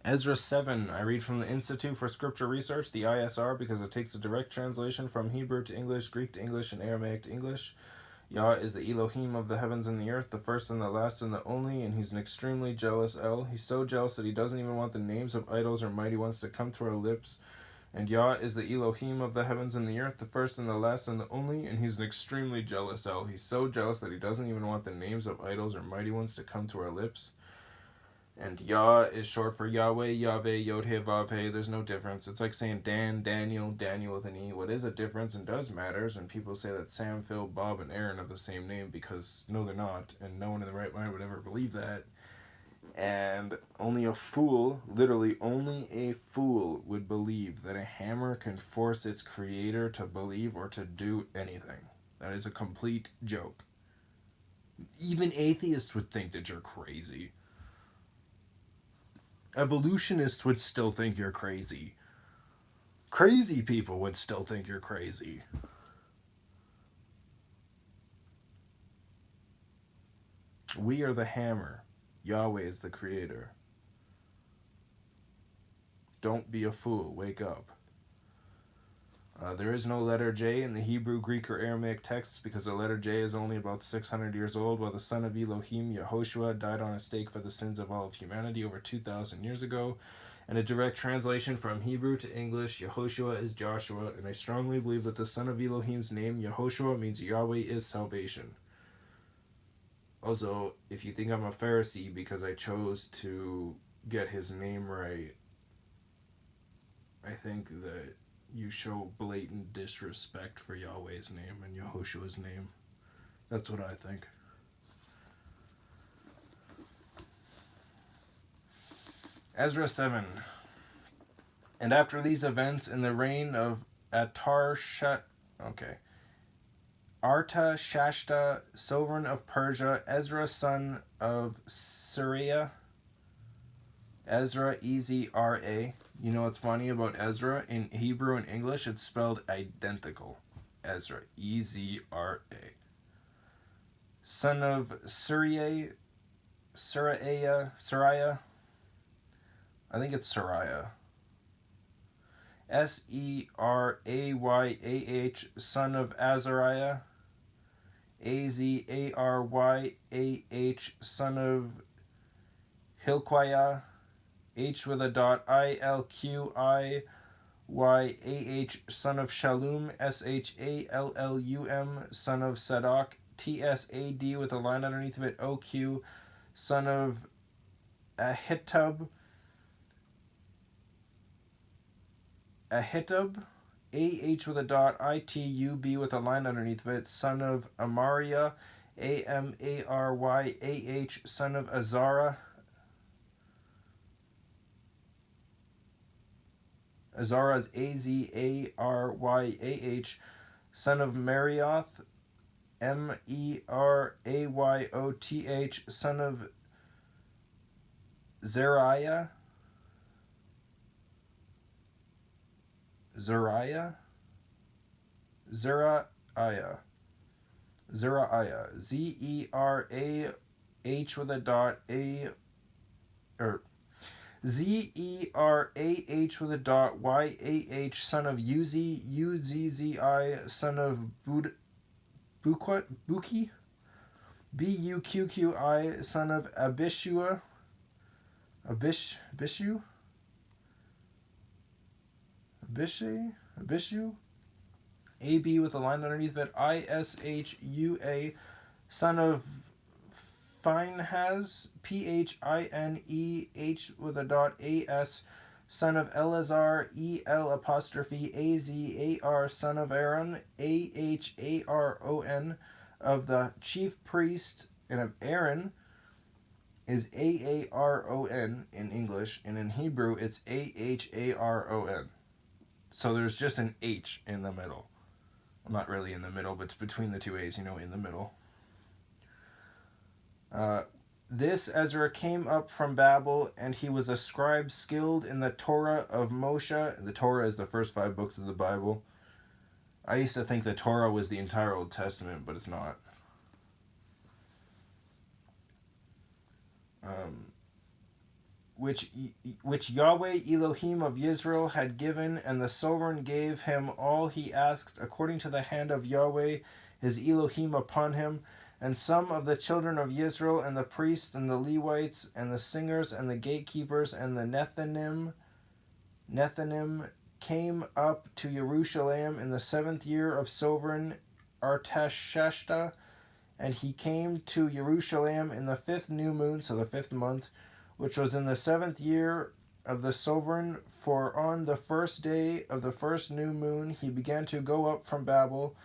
Ezra 7, I read from the Institute for Scripture Research, the ISR, because it takes a direct translation from Hebrew to English, Greek to English, and Aramaic to English. Yah is the Elohim of the heavens and the earth, the first and the last and the only, and he's an extremely jealous El. He's so jealous that he doesn't even want the names of idols or mighty ones to come to our lips. And Yah is the Elohim of the heavens and the earth, the first and the last and the only, and he's an extremely jealous El. He's so jealous that he doesn't even want the names of idols or mighty ones to come to our lips. And Yah is short for YahWeh, Yahweh, Yod-Heh, Vav-Heh. There's no difference. It's like saying Dan, Daniel, Daniel with an E. What is a difference and does matter is when people say that Sam, Phil, Bob, and Aaron are the same name, because no, they're not, and no one in the right mind would ever believe that. And only a fool, literally only a fool, would believe that a hammer can force its creator to believe or to do anything. That is a complete joke. Even atheists would think that you're crazy. Evolutionists would still think you're crazy. Crazy people would still think you're crazy. We are the hammer. YahWeh is the creator. Don't be a fool. Wake up. There is no letter J in the Hebrew, Greek, or Aramaic texts because the letter J is only about 600 years old, while the son of Elohim, Yehoshua, died on a stake for the sins of all of humanity over 2,000 years ago. And a direct translation from Hebrew to English, Yehoshua is Joshua, and I strongly believe that the son of Elohim's name, Yehoshua, means Yahweh is salvation. Also, if you think I'm a Pharisee because I chose to get his name right, I think that you show blatant disrespect for Yahweh's name and Yehoshua's name. That's what I think. Ezra 7. And after these events, in the reign of Artashasta, sovereign of Persia, Ezra, son of Sariah, Ezra, E-Z-R-A. You know what's funny about Ezra? In Hebrew and English, it's spelled identical. Ezra, E-Z-R-A. Son of Sariah. I think it's Sariah. S-E-R-A-Y-A-H, son of Azariah. A-Z-A-R-Y-A-H, son of Hilkiah. H with a dot, I-L-Q-I-Y-A-H, son of Shallum. S-H-A-L-L-U-M, son of Sadok. T-S-A-D with a line underneath of it, O-Q, son of Ahitub. A-H with a dot, I-T-U-B with a line underneath of it, son of Amariah. A-M-A-R-Y-A-H, son of Azara. Azara is A-Z-A-R-Y-A-H, son of Marioth. M-E-R-A-Y-O-T-H, son of Zariah. Zariah. Z-E-R-A-H with a dot, Z-E-R-A-H with a dot, Y-A-H, son of Uzi, U-Z-Z-I, son of Buki, B-U-Q-Q-I, son of Abishua, Abishu, A-B with a line underneath it, I-S-H-U-A, son of Phinehas, P-H-I-N-E-H with a dot, A-S, son of Eleazar, E-L apostrophe A-Z-A-R, son of Aaron, A-H-A-R-O-N, of the chief priest, and of Aaron is A-A-R-O-N in English, and in Hebrew it's A-H-A-R-O-N. So there's just an H in the middle. Well, not really in the middle, but it's between the two A's, in the middle. This Ezra came up from Babel, and he was a scribe skilled in the Torah of Moshe. The Torah is the first 5 books of the Bible. I used to think the Torah was the entire Old Testament, but it's not. which YahWeh Elohim of Israel had given, and the sovereign gave him all he asked, according to the hand of YahWeh his Elohim upon him. And some of the children of Israel, and the priests, and the Levites, and the singers, and the gatekeepers, and the Nethinim came up to Jerusalem in the 7th year of sovereign Artashshasta, and he came to Jerusalem in the 5th new moon, so the 5th month, which was in the 7th year of the sovereign. For on the 1st day of the 1st new moon he began to go up from Babel,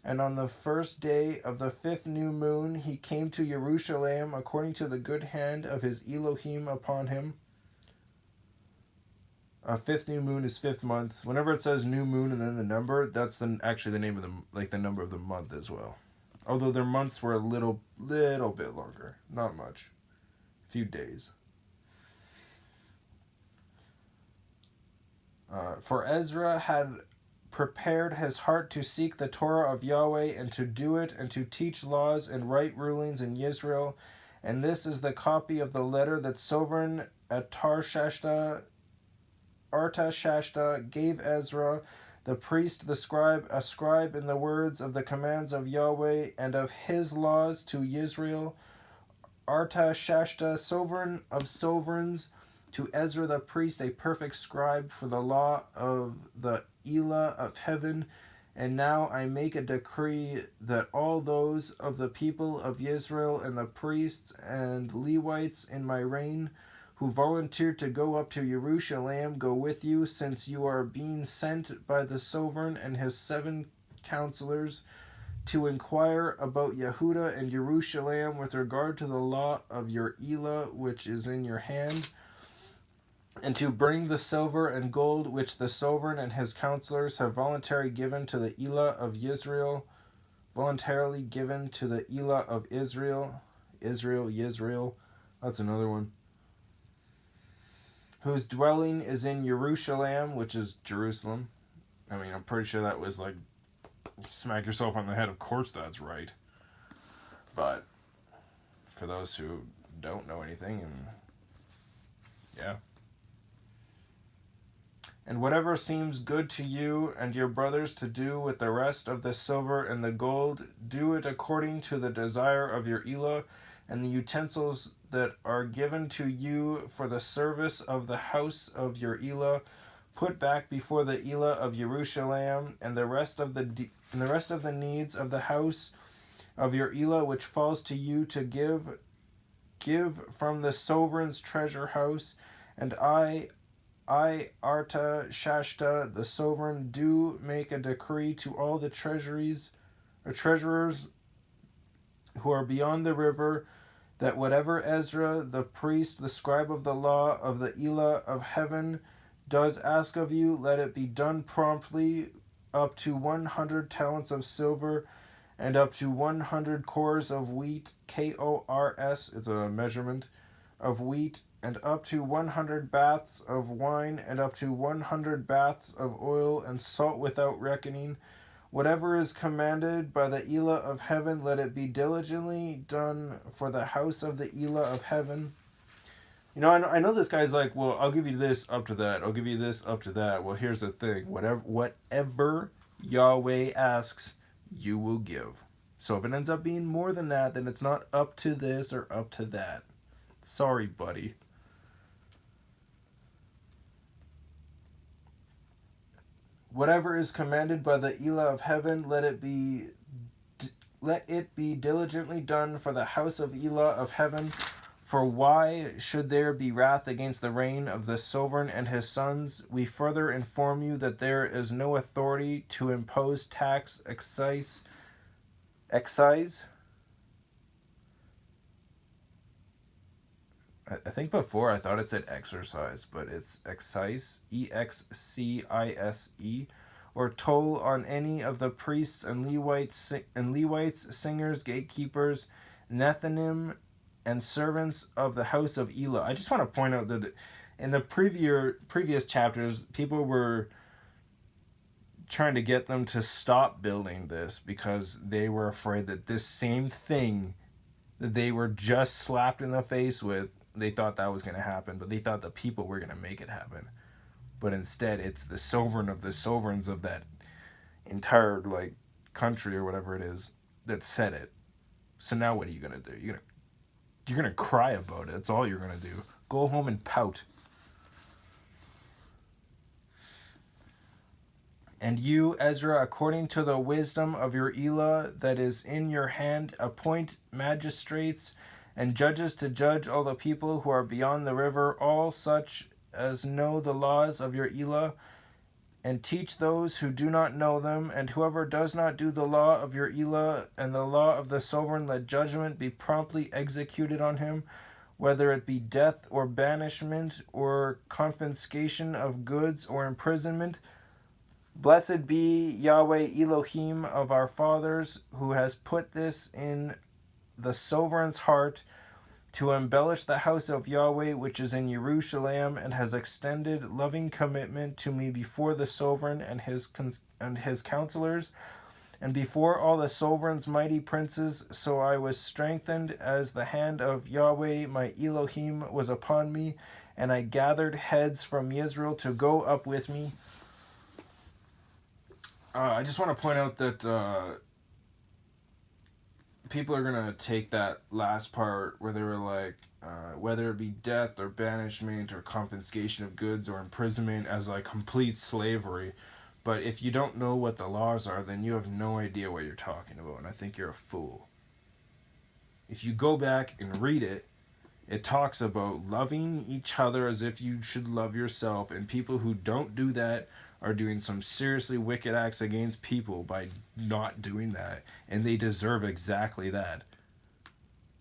and on the 1st day of the 5th new moon he came to Jerusalem, according to the good hand of his Elohim upon him. 5th new moon is 5th month. Whenever it says new moon and then the number, that's actually the name of the number of the month as well. Although their months were a little bit longer, not much, a few days. For Ezra had prepared his heart to seek the Torah of Yahweh, and to do it, and to teach laws and right rulings in Israel. And this is the copy of the letter that sovereign Artashshasta gave Ezra, the priest, the scribe, a scribe in the words of the commands of Yahweh and of his laws to Israel. Artashshasta, sovereign of sovereigns, to Ezra the priest, a perfect scribe for the law of the Elah of heaven. And now I make a decree that all those of the people of Israel, and the priests and Levites in my reign, who volunteered to go up to Jerusalem, go with you, since you are being sent by the sovereign and his 7 counselors to inquire about Yehuda and Jerusalem with regard to the law of your Elah, which is in your hand, and to bring the silver and gold which the sovereign and his counselors have voluntarily given to the Elah of Israel, Yisrael, that's another one, whose dwelling is in Jerusalem, which is Jerusalem. I mean, I'm pretty sure that was like, smack yourself on the head, of course that's right. But for those who don't know anything, and yeah. And whatever seems good to you and your brothers to do with the rest of the silver and the gold, do it according to the desire of your Elah, and the utensils that are given to you for the service of the house of your Elah, put back before the Elah of Jerusalem, and the rest of the needs of the house of your Elah, which falls to you to give from the sovereign's treasure house. And I, Artashshasta, the sovereign, do make a decree to all the treasurers who are beyond the river, that whatever Ezra, the priest, the scribe of the law of the Elah of heaven, does ask of you, let it be done promptly, up to 100 talents of silver, and up to 100 cores of wheat, kors, it's a measurement, of wheat, and up to 100 baths of wine, and up to 100 baths of oil, and salt without reckoning. Whatever is commanded by the Elah of heaven, let it be diligently done for the house of the Elah of heaven. You know, I know this guy's like, well, I'll give you this up to that. I'll give you this up to that. Well, here's the thing. Whatever YahWeh asks, you will give. So if it ends up being more than that, then it's not up to this or up to that. Sorry, buddy. Whatever is commanded by the Elah of heaven, let it be diligently done for the house of Elah of heaven. For why should there be wrath against the reign of the sovereign and his sons? We further inform you that there is no authority to impose tax, excise. I think before I thought it said exercise, but it's excise, EXCISE, or toll on any of the priests and Levites, singers, gatekeepers, Nethinim, and servants of the house of Elah. I just want to point out that in the previous chapters, people were trying to get them to stop building this because they were afraid that this same thing that they were just slapped in the face with, they thought that was going to happen, but they thought the people were going to make it happen. But instead, it's the sovereign of the sovereigns of that entire like country or whatever it is that said it. So now what are you going to do? You're gonna cry about it. That's all you're gonna do. Go home and pout. And you, Ezra, according to the wisdom of your Elah that is in your hand, appoint magistrates and judges to judge all the people who are beyond the river, all such as know the laws of your Elah, and teach those who do not know them. And whoever does not do the law of your Elah and the law of the sovereign, let judgment be promptly executed on him, whether it be death or banishment or confiscation of goods or imprisonment. Blessed be YahWeh Elohim of our fathers, who has put this in the sovereign's heart, to embellish the house of YahWeh which is in Jerusalem, and has extended loving commitment to me before the sovereign and his counselors, and before all the sovereign's mighty princes. So I was strengthened as the hand of YahWeh my Elohim was upon me, and I gathered heads from Israel to go up with me. I just want to point out that people are going to take that last part where they were like, whether it be death or banishment or confiscation of goods or imprisonment as like complete slavery. But if you don't know what the laws are, then you have no idea what you're talking about, and I think you're a fool. If you go back and read it, it talks about loving each other as if you should love yourself, and people who don't do that are doing some seriously wicked acts against people by not doing that, and they deserve exactly that.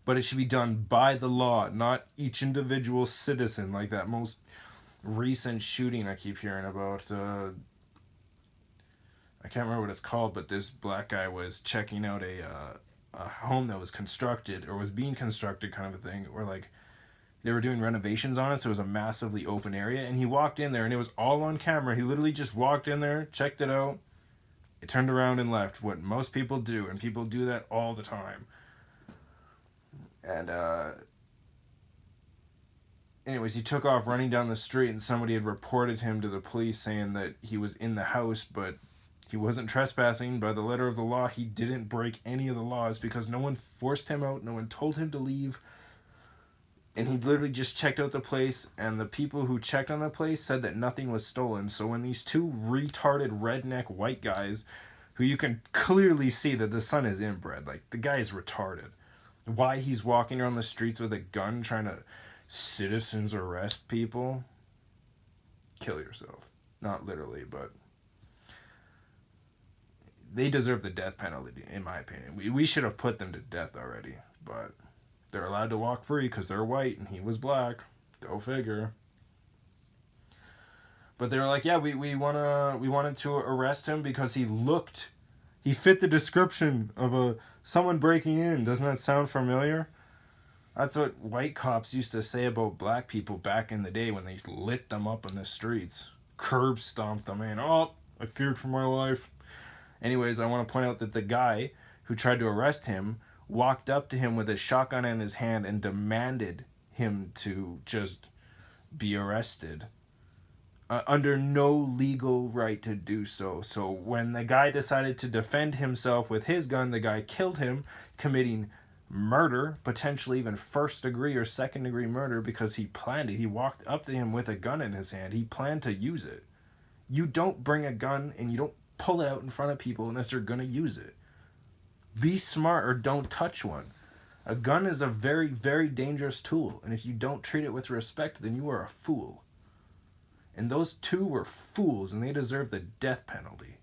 But it should be done by the law, not each individual citizen, like that most recent shooting I keep hearing about. I can't remember what it's called, but this black guy was checking out a home that was constructed, or was being constructed, kind of a thing, or like they were doing renovations on it, so it was a massively open area, and he walked in there, and it was all on camera. He literally just walked in there, checked it out, it turned around and left, what most people do, and people do that all the time. And anyways, he took off running down the street, and somebody had reported him to the police saying that he was in the house, but he wasn't trespassing. By the letter of the law, he didn't break any of the laws, because no one forced him out, no one told him to leave. And he literally just checked out the place, and the people who checked on the place said that nothing was stolen. So when these two retarded redneck white guys, who you can clearly see that the son is inbred, like the guy is retarded. Why he's walking around the streets with a gun trying to citizens arrest people? Kill yourself. Not literally, but they deserve the death penalty, in my opinion. We should have put them to death already, but they're allowed to walk free because they're white and he was black. Go figure. But they were like, yeah, we wanted to arrest him because he fit the description of someone breaking in. Doesn't that sound familiar? That's what white cops used to say about black people back in the day when they lit them up in the streets. Curb stomped them in. Oh, I feared for my life. Anyways, I want to point out that the guy who tried to arrest him walked up to him with a shotgun in his hand and demanded him to just be arrested. Under no legal right to do so. So when the guy decided to defend himself with his gun, the guy killed him, committing murder, potentially even first degree or second degree murder, because he planned it. He walked up to him with a gun in his hand. He planned to use it. You don't bring a gun and you don't pull it out in front of people unless they're going to use it. Be smart or don't touch one. A gun is a very, very dangerous tool, and if you don't treat it with respect, then you are a fool. And those two were fools, and they deserve the death penalty.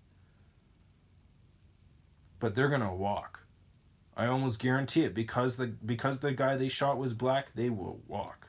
But they're gonna walk. I almost guarantee it, because the guy they shot was black, they will walk.